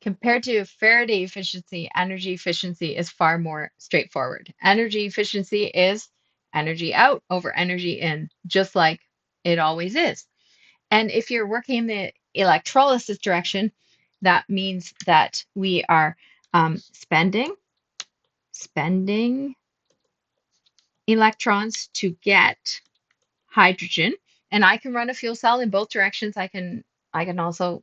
Compared to Faraday efficiency, energy efficiency is far more straightforward. Energy efficiency is energy out over energy in, just like it always is. And if you're working in the electrolysis direction, that means that we are spending electrons to get hydrogen. And I can run a fuel cell in both directions. I can also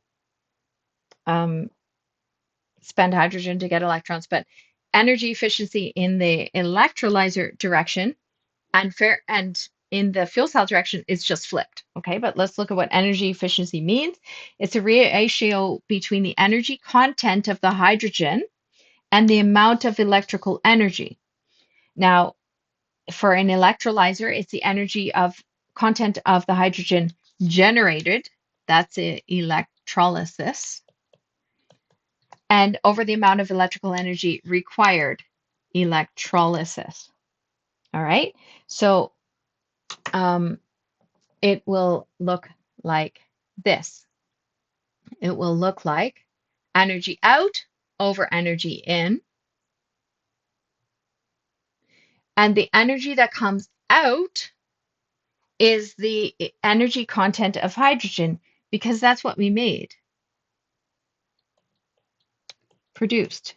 spend hydrogen to get electrons, but energy efficiency in the electrolyzer direction and in the fuel cell direction is just flipped. Okay, but let's look at what energy efficiency means. It's a ratio between the energy content of the hydrogen and the amount of electrical energy. Now, for an electrolyzer, it's the energy of content of the hydrogen generated. That's electrolysis. And over the amount of electrical energy required, electrolysis. All right. So it will look like this. It will look like energy out over energy in. And the energy that comes out is the energy content of hydrogen because that's what we made, produced.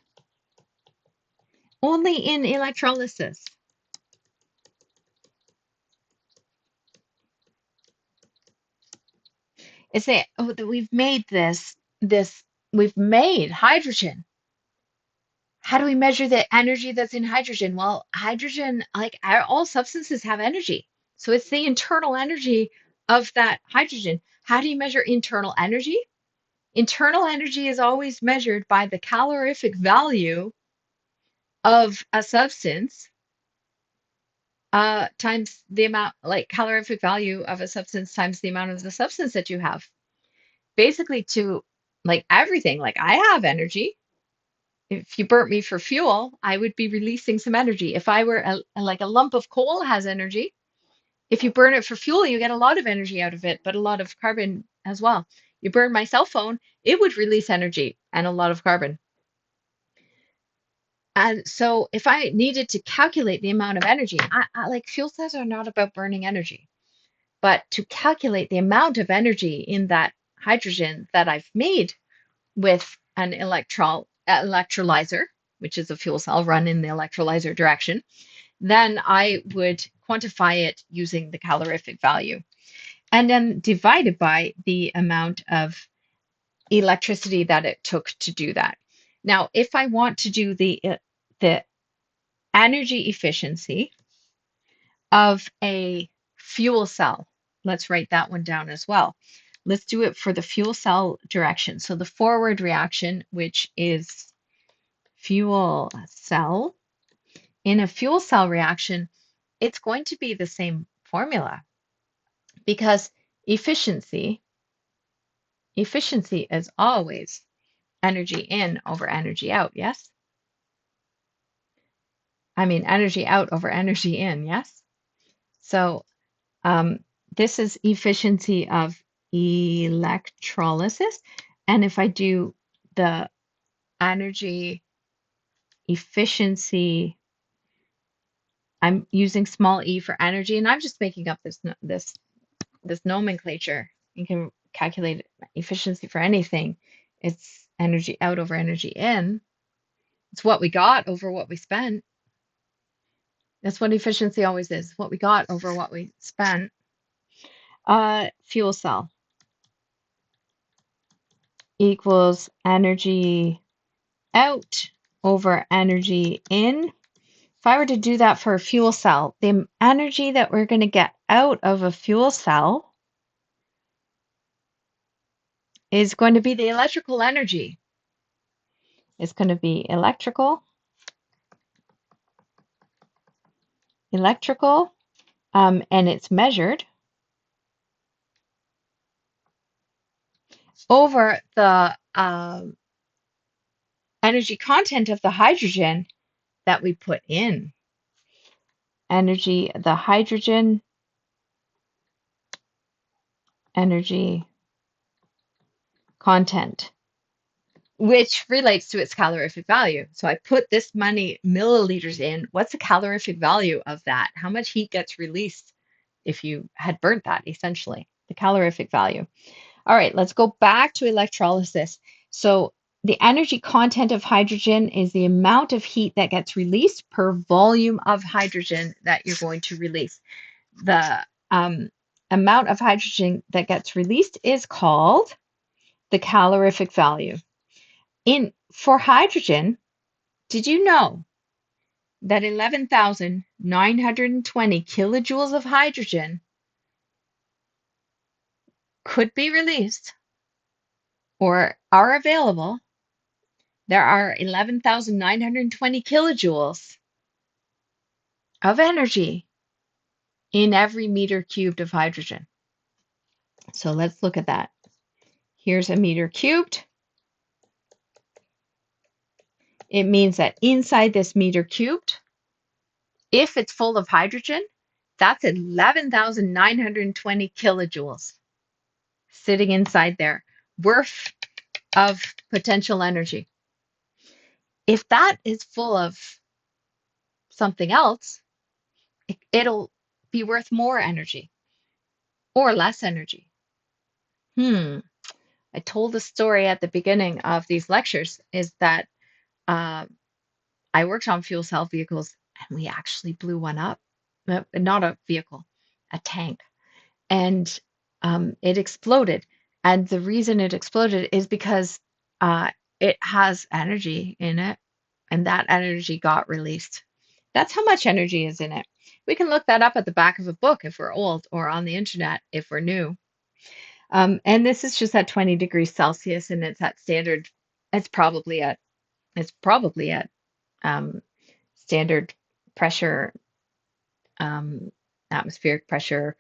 Only in electrolysis. It's that we've made we've made hydrogen. How do we measure the energy that's in hydrogen? Well, hydrogen, like all substances, have energy. So it's the internal energy of that hydrogen. How do you measure internal energy? Internal energy is always measured by the calorific value of a substance times the amount, like calorific value of a substance times the amount of the substance that you have. Basically, to like everything, like I have energy. If you burnt me for fuel, I would be releasing some energy. If I were like a lump of coal has energy, if you burn it for fuel, you get a lot of energy out of it, but a lot of carbon as well. You burn my cell phone, it would release energy and a lot of carbon. And so if I needed to calculate the amount of energy, I like fuel cells are not about burning energy, but to calculate the amount of energy in that hydrogen that I've made with an electrolyzer, which is a fuel cell run in the electrolyzer direction, then I would quantify it using the calorific value and then divide it by the amount of electricity that it took to do that. Now, if I want to do the energy efficiency of a fuel cell, let's write that one down as well. Let's do it for the fuel cell direction. So the forward reaction, which is fuel cell, in a fuel cell reaction, it's going to be the same formula because efficiency is always energy in over energy out, yes? I mean, energy out over energy in, yes? So this is efficiency of electrolysis. And if I do the energy efficiency, I'm using small e for energy, and I'm just making up this nomenclature. You can calculate efficiency for anything. It's energy out over energy in. It's what we got over what we spent. That's what efficiency always is, what we got over what we spent. Fuel cell equals energy out over energy in. If I were to do that for a fuel cell, the energy that we're going to get out of a fuel cell is going to be the electrical energy. It's going to be electrical, and it's measured over the energy content of the hydrogen that we put in. The hydrogen energy content. which relates to its calorific value. So I put this many milliliters in. What's the calorific value of that? How much heat gets released if you had burnt that, essentially? The calorific value. All right, let's go back to electrolysis. So the energy content of hydrogen is the amount of heat that gets released per volume of hydrogen that you're going to release. The amount of hydrogen that gets released is called the calorific value. For hydrogen, did you know that 11,920 kilojoules of hydrogen could be released or are available? There are 11,920 kilojoules of energy in every meter cubed of hydrogen. So let's look at that. Here's a meter cubed. It means that inside this meter cubed, if it's full of hydrogen, that's 11,920 kilojoules sitting inside there, worth of potential energy. If that is full of something else, it'll be worth more energy or less energy. I told a story at the beginning of these lectures is that uh, I worked on fuel cell vehicles and we actually blew one up. Not a vehicle, a tank. And it exploded. And the reason it exploded is because uh, it has energy in it, and that energy got released. That's how much energy is in it. We can look that up at the back of a book if we're old, or on the internet if we're new. And this is just at 20 degrees Celsius, and it's at standard. It's probably at it's probably at um, standard pressure, um, atmospheric pressure,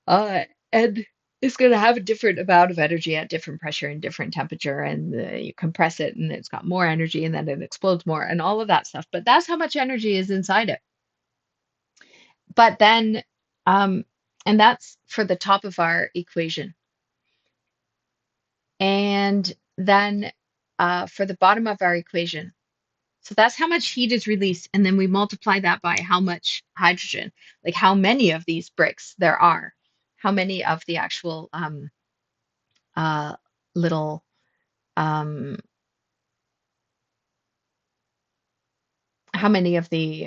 and it's going to have a different amount of energy at different pressure and different temperature, and you compress it, and it's got more energy, and then it explodes more, and all of that stuff. But that's how much energy is inside it. But then, and that's for the top of our equation. And then for the bottom of our equation, so that's how much heat is released, and then we multiply that by how much hydrogen, like how many of these bricks there are, how many of the actual uh, little um, how many of the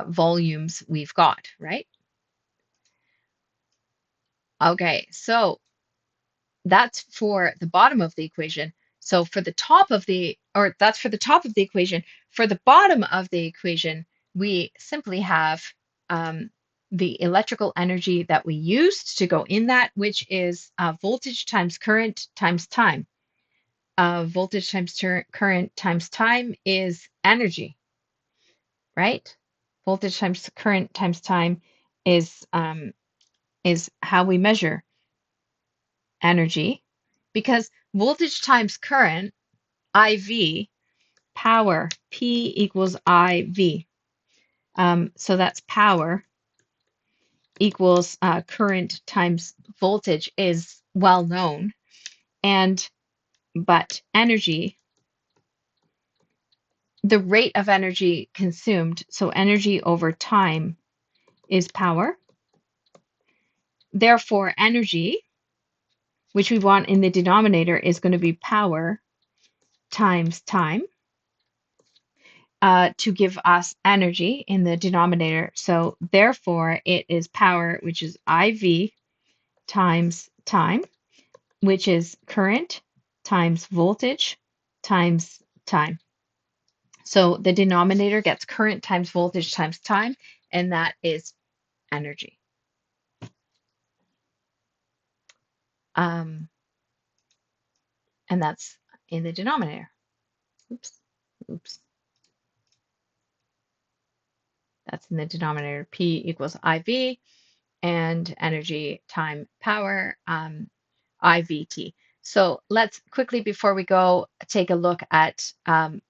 volumes we've got, right? Okay, so that's for the bottom of the equation. So for the top of the, or that's for the top of the equation. For the bottom of the equation, we simply have the electrical energy that we used to go in that, which is voltage times current times time. Voltage times current times time is energy, right? Voltage times current times time is how we measure energy, because voltage times current, IV, power, P equals IV. So that's power equals current times voltage is well known, but energy, the rate of energy consumed, so energy over time is power. Therefore, energy, which we want in the denominator, is going to be power times time to give us energy in the denominator. So therefore, it is power, which is IV times time, which is current times voltage times time. So the denominator gets current times voltage times time, and that is energy. And that's in the denominator. Oops. That's in the denominator. P equals IV, and energy time power, IVT. So let's quickly, before we go, take a look at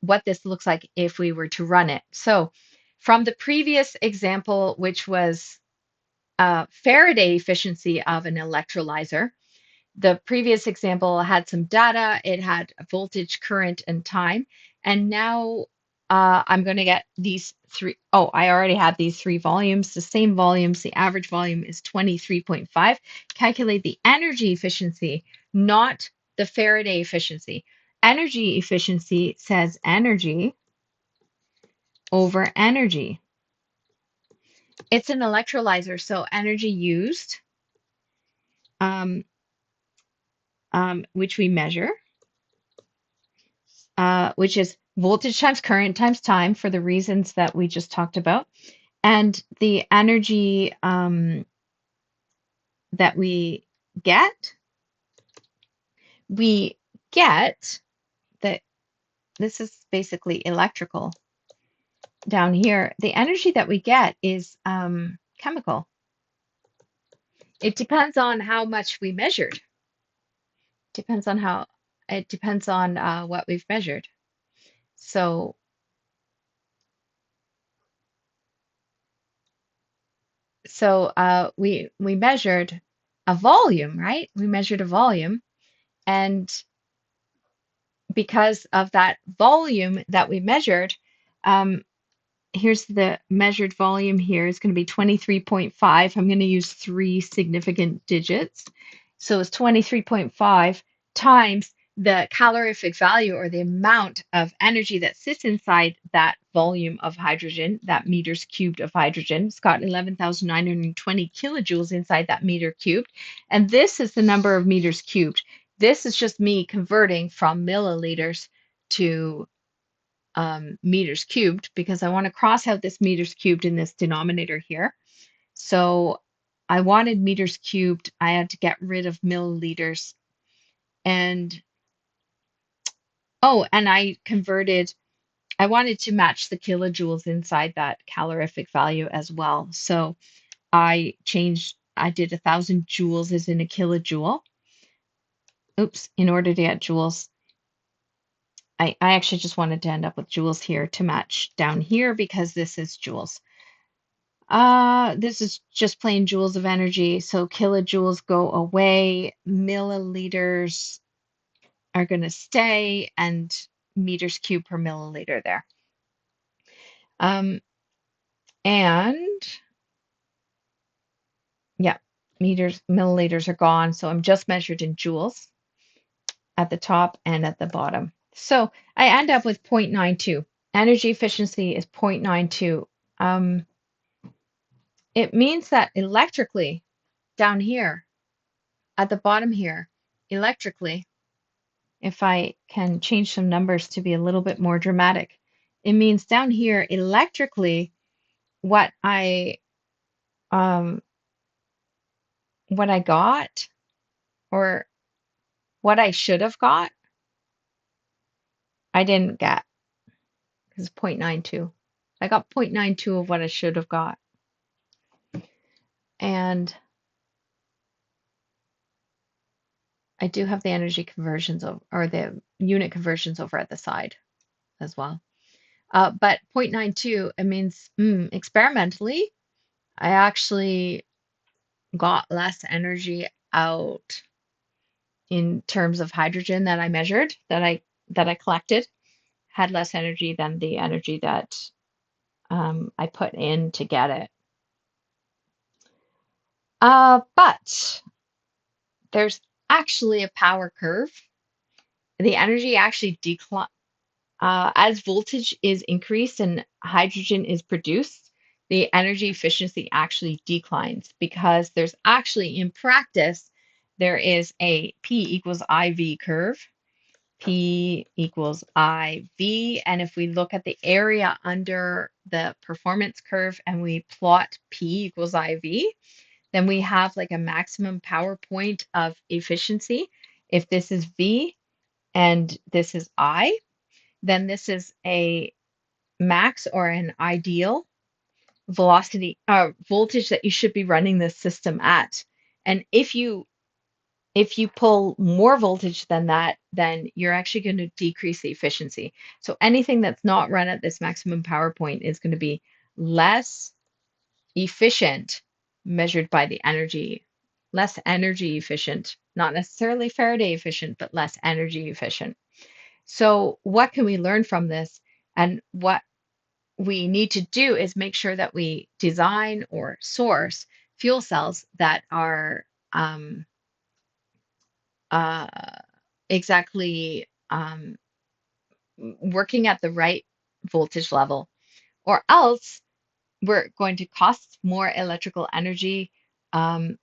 what this looks like if we were to run it. So from the previous example, which was Faraday efficiency of an electrolyzer, The previous example had some data, it had voltage, current, and time. And now I'm going to get these three. Oh, I already had these three volumes, the same volumes. The average volume is 23.5. Calculate the energy efficiency, not the Faraday efficiency. Energy efficiency says energy over energy. It's an electrolyzer, so energy used, um, which we measure, which is voltage times current times time for the reasons that we just talked about. And the energy that get, we get that this is basically electrical down here. The energy that we get is chemical. It depends on how much we measured. Depends on how it depends on what we've measured. So we measured a volume, right? We measured a volume, and because of that volume that we measured, um, here's the measured volume here. It's going to be 23.5. I'm going to use three significant digits. So it's 23.5 times the calorific value, or the amount of energy that sits inside that volume of hydrogen, that meters cubed of hydrogen. It's got 11,920 kilojoules inside that meter cubed. And this is the number of meters cubed. This is just me converting from milliliters to meters cubed, because I want to cross out this meters cubed in this denominator here. So I wanted meters cubed. I had to get rid of milliliters. And oh, and I wanted to match the kilojoules inside that calorific value as well. So I did 1,000 joules as in a kilojoule. Oops, in order to get joules, I actually just wanted to end up with joules here to match down here, because this is joules. This is just plain joules of energy. So kilojoules go away, milliliters are going to stay, and meters cubed per milliliter there. And yeah, milliliters are gone. So I'm just measured in joules at the top and at the bottom. So I end up with 0.92. Energy efficiency is 0.92. It means that electrically, down here at the bottom here, electrically, if I can change some numbers to be a little bit more dramatic, it means down here electrically, what um I got, or what I should have got, I didn't get, because it's 0.92. I got 0.92 of what I should have got. And I do have the energy conversions or the unit conversions over at the side as well. But 0.92, it means experimentally, I actually got less energy out in terms of hydrogen that I measured, that I collected, had less energy than the energy that I put in to get it. But there's actually a power curve. The energy actually decline as voltage is increased and hydrogen is produced. The energy efficiency actually declines, because there's actually, in practice, there is a P equals IV curve. P equals IV. And if we look at the area under the performance curve and we plot P equals IV, then we have like a maximum power point of efficiency. If this is V and this is I, then this is a max, or an ideal velocity voltage that you should be running this system at. And if you pull more voltage than that, then you're actually going to decrease the efficiency. So anything that's not run at this maximum power point is going to be less efficient, measured by the energy, less energy efficient, not necessarily Faraday efficient, but less energy efficient. So, what can we learn from this? And what we need to do is make sure that we design or source fuel cells that are uh, exactly working at the right voltage level, or else we're going to cost more electrical energy um,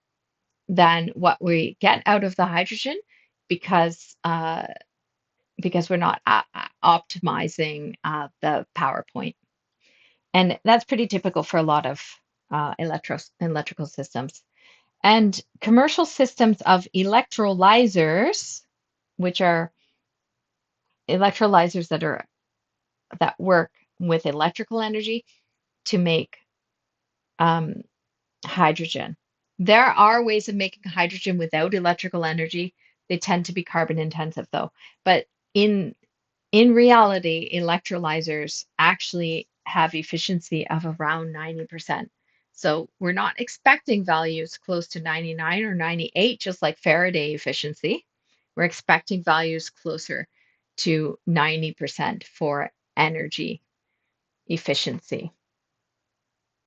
than what we get out of the hydrogen because because we're not optimizing the power point. And that's pretty typical for a lot of electrical systems. And commercial systems of electrolyzers, which are electrolyzers that work with electrical energy to make um, hydrogen. There are ways of making hydrogen without electrical energy. They tend to be carbon intensive though. But in in reality, electrolyzers actually have efficiency of around 90%. So we're not expecting values close to 99 or 98, just like Faraday efficiency. We're expecting values closer to 90% for energy efficiency.